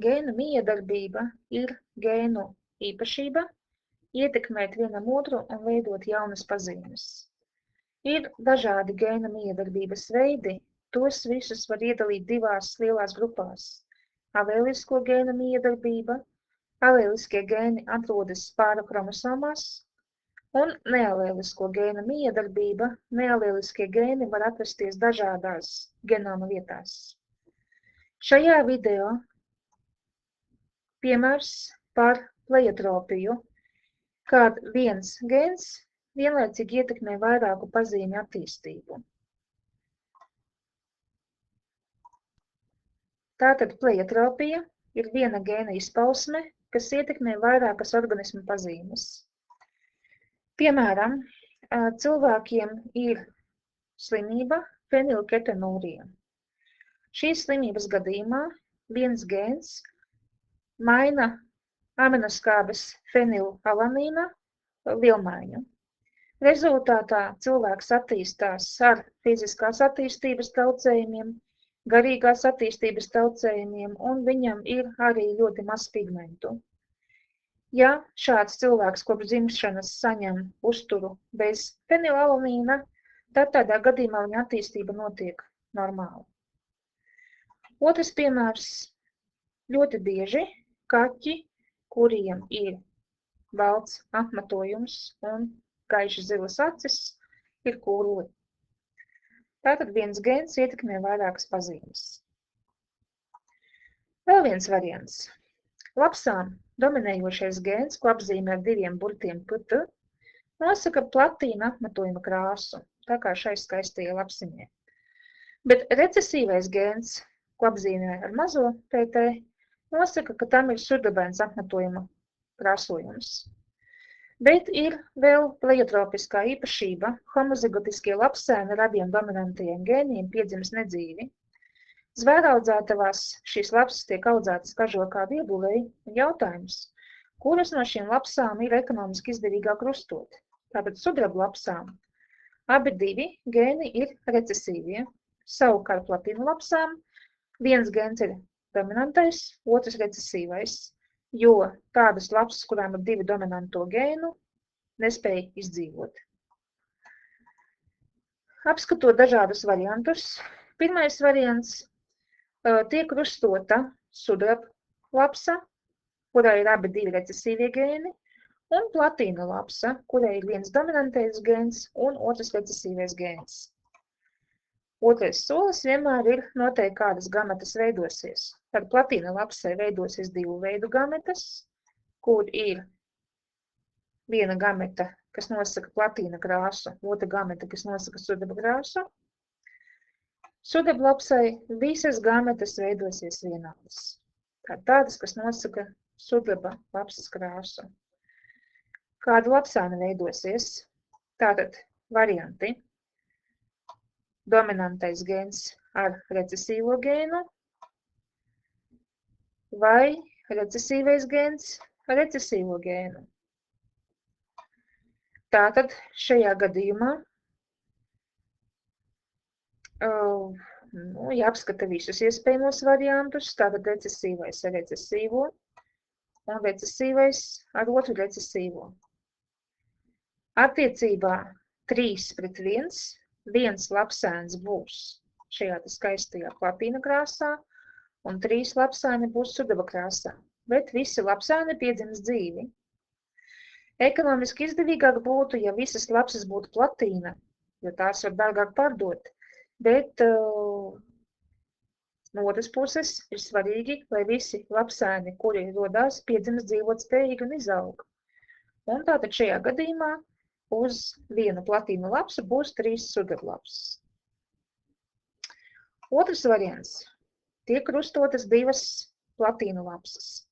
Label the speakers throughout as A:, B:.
A: Gēnu miedarbība ir gēnu īpašība ietekmēt vienam otru un veidot jaunas pazīmes. Ir dažādi gēnu miedarbības veidi, tos visus var iedalīt divās lielās grupās. Alēlisko gēnu miedarbība, alēliskie gēni atrodas pāra chromosomās, un nealēlisko gēnu miedarbība, nealēliskie gēni var atrasties dažādās genoma vietās. Šajā video piemērs par pleiotropiju, kad viens gēns vienlaicīgi ietekmē vairāku pazīmju attīstību. Tātad pleiotropija ir viena gēna izpausme, kas ietekmē vairākas organismu pazīmes. Piemēram, cilvēkiem ir slimība fenilketonūrija. Šīs slimības gadījumā viens gēns maina aminoskābes fenilalanīna vielmaiņu. Rezultātā cilvēks attīstās ar fiziskās attīstības traucējumiem, garīgās attīstības traucējumiem, un viņam ir arī ļoti maz pigmentu. Ja šāds cilvēks kopš dzimšanas saņem uzturu bez fenilalanīna, tad tādā gadījumā viņa attīstība notiek normāli. Otrs piemērs - ļoti bieži kaķi, kuriem ir balts apmetojums un gaiši zilas acis, ir kūrli. Tātad viens gēns ietekmē vairākas pazīmes. Vēl viens variants. Lapsām dominējošais gēns, ko apzīmē ar diviem burtiem PT, nosaka platīna apmetojuma krāsu, tā kā šai skaistajai lapsiņai. Bet recesīvais gēns, ko apzīmē ar mazo PT, nosaka, ka tam ir sudrabains apmetojuma krāsojums. Bet ir vēl pleiotropiskā īpašība. Homozigotiskie lapsēni ar abiem dominantajiem gēniem piedzimst nedzīvi. Zvēraudzētavās šīs lapsas tiek audzētas kažokā viegulēji, un jautājums, kuras no šīm lapsām ir ekonomiski izdevīgāk rustot? Tāpēc sudraba lapsām abi divi gēni ir recesīvie. Savukārt platīnu lapsām viens gēns ir dominantais, otrs recesīvais, jo tādas lapsas, kurām ir divi dominanto gēnu, nespēja izdzīvot. Apskatot dažādus variantus, pirmais variants tiek rustota sudraba lapsa, kurai ir abi divi recesīvie gēni, un platīna lapsa, kurai ir viens dominantais gēns un otrs recesīvais gēns. Otrais solis vienmēr ir noteikt, kādas gametas veidosies. Tad platīna lapsai veidosies divu veidu gametas, kur ir viena gameta, kas nosaka platīna krāsu, otra gameta, kas nosaka sudraba krāsu. Sudraba lapsai visas gametas veidosies vienādas. Tādas, kas nosaka sudraba lapsas krāsu. Kāda lapsāne veidosies? Tātad varianti. Dominantais gēns ar recesīvo gēnu vai recesīvais gēns ar recesīvo gēnu. Tātad šajā gadījumā jāapskata visus iespējamos variantus, tātad recesīvais ar recesīvo un recesīvais ar otru recesīvo. Attiecībā 3:1 viens lapsēns būs šajā skaistajā platīna krāsā un 3 lapsēni būs sudraba krāsā, bet visi lapsēni piedzims dzīvi. Ekonomiski izdevīgāk būtu, ja visas lapsas būtu platīna, jo tās var dārgāk pārdot, bet no otras puses ir svarīgi, lai visi lapsēni, kuri rodās, piedzims dzīvot spējīgi un izaug. Un tātad šajā gadījumā uz vienu platīnu lapsu būs 3 sudraba lapsas. Otrs variants. Tiek rustotas divas platīnu lapsas.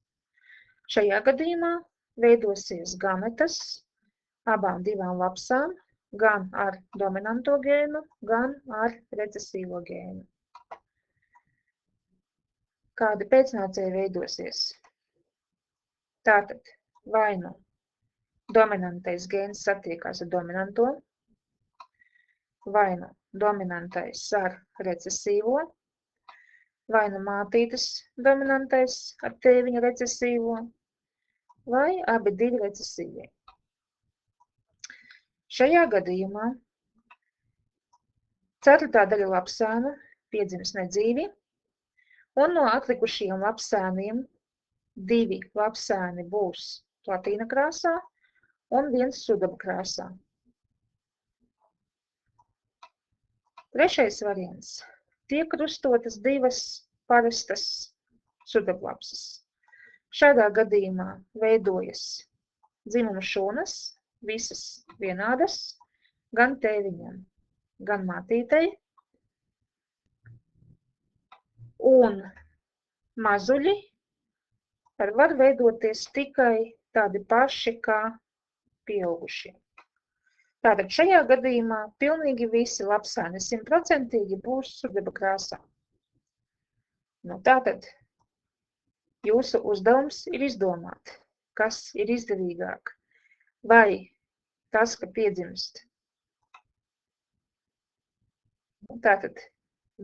A: Šajā gadījumā veidosies gametas abām divām lapsām, gan ar dominanto gēnu, gan ar recesīvo gēnu. Kādi pēcnācēji veidosies? Tātad vai nu dominantais gēns satiekās ar dominanto, vai nu dominantais ar recesīvo, vai nu mātītes dominantais ar tēviņa recesīvo, vai abi divi recesīvie. Šajā gadījumā ceturtā daļa lapsēnu piedzims nedzīvi, un no atlikušajiem lapsēniem 2 lapsēni būs platīna krāsā un 1 sudaba krāsā. Trešais variants. Tiek krustotas 2 parastas sudablapses. Šādā gadījumā veidojas dzimuma šūnas, visas vienādas, gan tēviņam, gan mātītei, un mazuļi var veidoties tikai tādi paši kā pieaugušie. Tātad šajā gadījumā pilnīgi visi lapsēni 100% būs sudaba krāsā. Nu, tātad jūsu uzdevums ir izdomāt, kas ir izdevīgāk. Vai tas, ka piedzimst tātad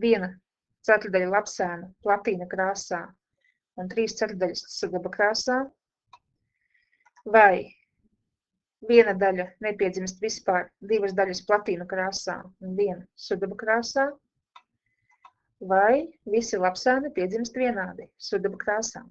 A: 1/4 lapsēnu platīna krāsā un 3/4 sudaba krāsā, vai 1 daļa nepiedzimst vispār, 2 daļas platīna krāsā un 1 sudaba krāsā, vai visi lapsēni piedzimst vienādi sudaba krāsā.